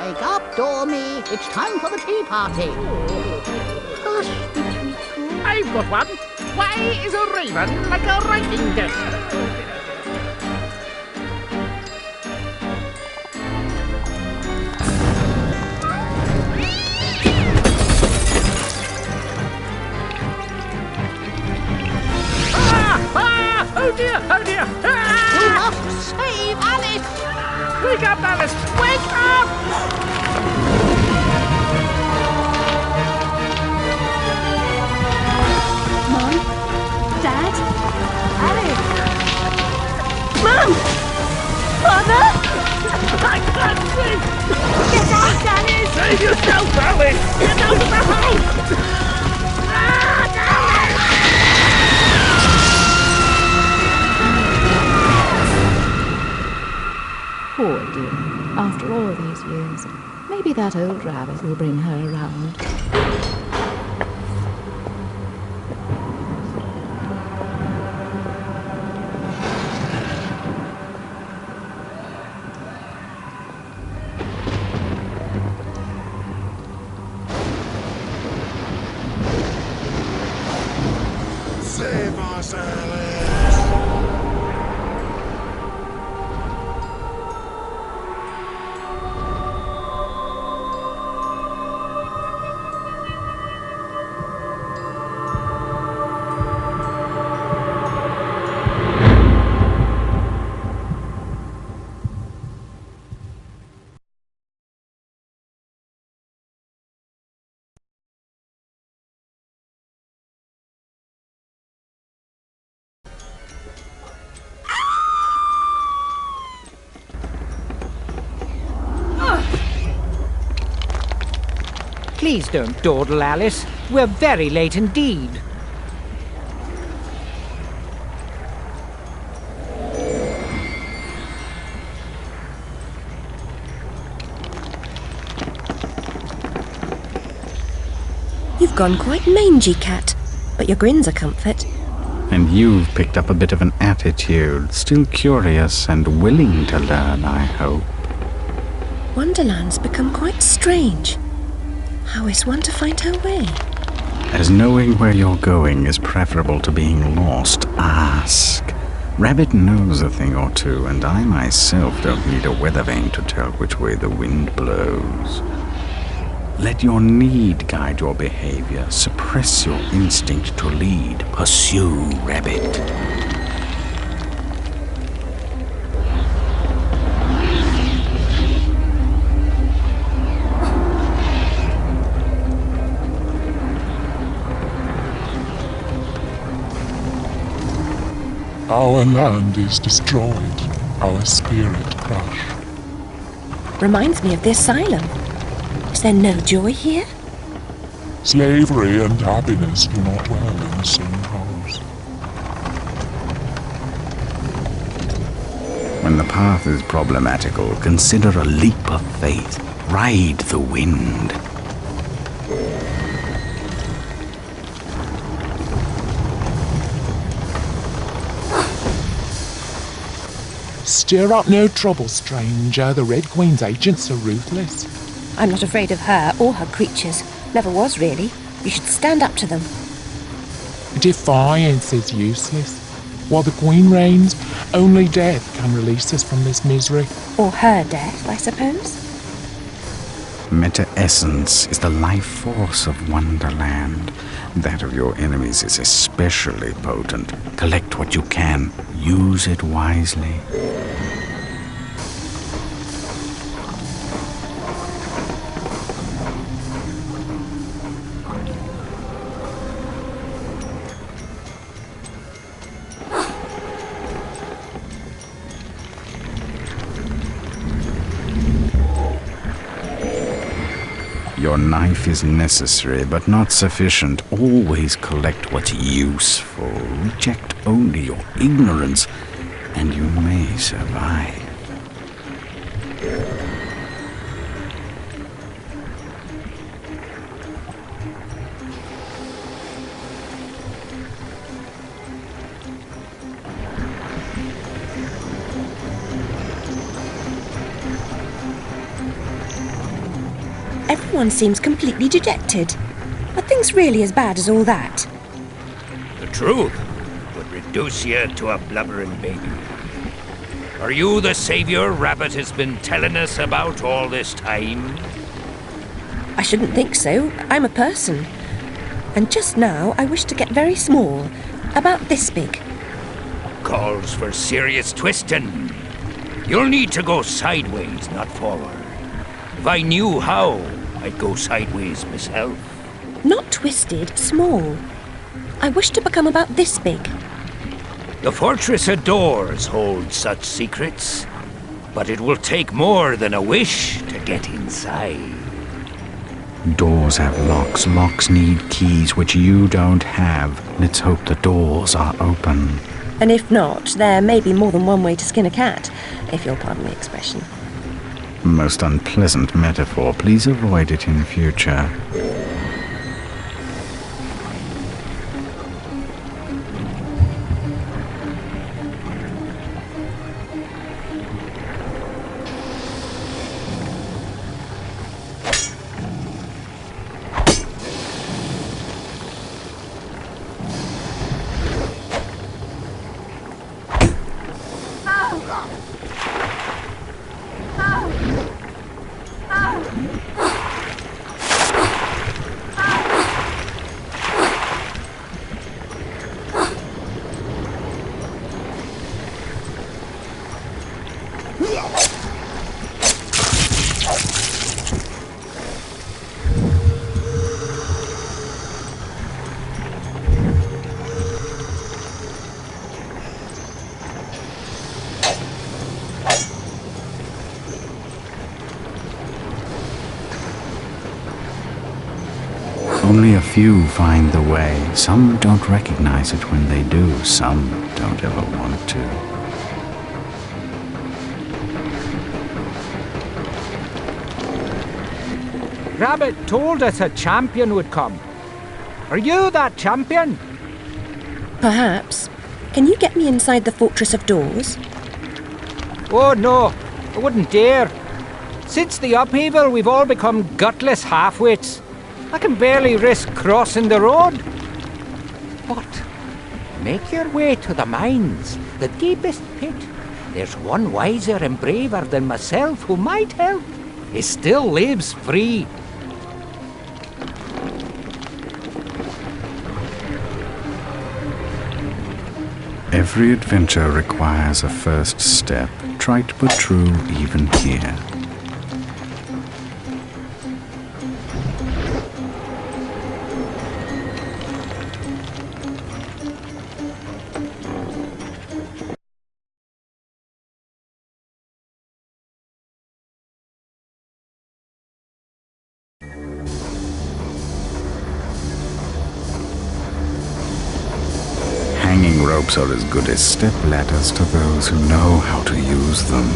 Wake up, Dormy. It's time for the tea party. Hush, Tweetweet. I've got one. Why is a raven like a writing desk? Oh dear, oh dear! Ah! You must save Alice. Wake up, Alice! Wake up! Mom? Dad? Alice? Mom! Father? I can't see! Get out, Alice! Save yourself, Alice! Get out of the house! Ah, Alice! Poor dear. After all these years, maybe that old rabbit will bring her around. Save us, Alice! Please don't dawdle, Alice. We're very late indeed. You've gone quite mangy, Cat, but your grin's a comfort. And you've picked up a bit of an attitude, still curious and willing to learn, I hope. Wonderland's become quite strange. How is one to find her way? As knowing where you're going is preferable to being lost, ask. Rabbit knows a thing or two, and I myself don't need a weather vane to tell which way the wind blows. Let your need guide your behavior. Suppress your instinct to lead. Pursue, Rabbit. Our land is destroyed, our spirit crushed. Reminds me of the asylum. Is there no joy here? Slavery and happiness do not dwell in the same house. When the path is problematical, consider a leap of faith. Ride the wind. Stir up no trouble, stranger. The Red Queen's agents are ruthless. I'm not afraid of her or her creatures. Never was, really. You should stand up to them. Defiance is useless. While the Queen reigns, only death can release us from this misery. Or her death, I suppose. Meta-essence is the life force of Wonderland. That of your enemies is especially potent. Collect what you can. Use it wisely. Your knife is necessary, but not sufficient. Always collect what's useful. Reject only your ignorance, and you may survive. Everyone seems completely dejected. Are things really as bad as all that? The truth would reduce you to a blubbering baby. Are you the savior Rabbit has been telling us about all this time? I shouldn't think so. I'm a person. And just now I wish to get very small, about this big. Calls for serious twisting. You'll need to go sideways, not forward. If I knew how, I'd go sideways myself. Not twisted, small. I wish to become about this big. The Fortress of Doors holds such secrets, but it will take more than a wish to get inside. Doors have locks. Locks need keys, which you don't have. Let's hope the doors are open. And if not, there may be more than one way to skin a cat, if you'll pardon the expression. Most unpleasant metaphor. Please avoid it in future. Only a few find the way. Some don't recognize it when they do. Some don't ever want to. Rabbit told us a champion would come. Are you that champion? Perhaps. Can you get me inside the Fortress of Doors? Oh no, I wouldn't dare. Since the upheaval, we've all become gutless half-wits. I can barely risk crossing the road. But make your way to the mines, the deepest pit. There's one wiser and braver than myself who might help. He still lives free. Every adventure requires a first step. Trite but true even here. Hanging ropes are as good as step ladders to those who know how to use them.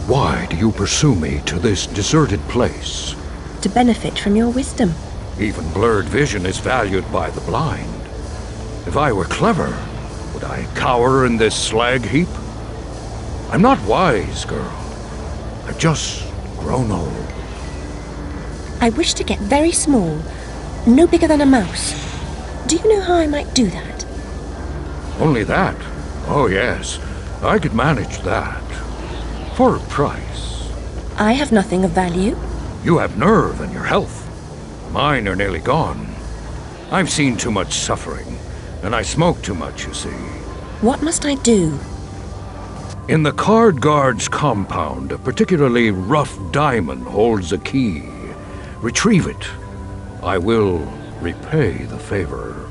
Why do you pursue me to this deserted place? To benefit from your wisdom. Even blurred vision is valued by the blind. If I were clever, would I cower in this slag heap? I'm not wise, girl. I've just grown old. I wish to get very small, no bigger than a mouse. Do you know how I might do that? Only that? Oh, yes. I could manage that. For a price. I have nothing of value. You have nerve and your health. Mine are nearly gone. I've seen too much suffering, and I smoke too much, you see. What must I do? In the Card Guard's compound, a particularly rough diamond holds a key. Retrieve it. I will repay the favor.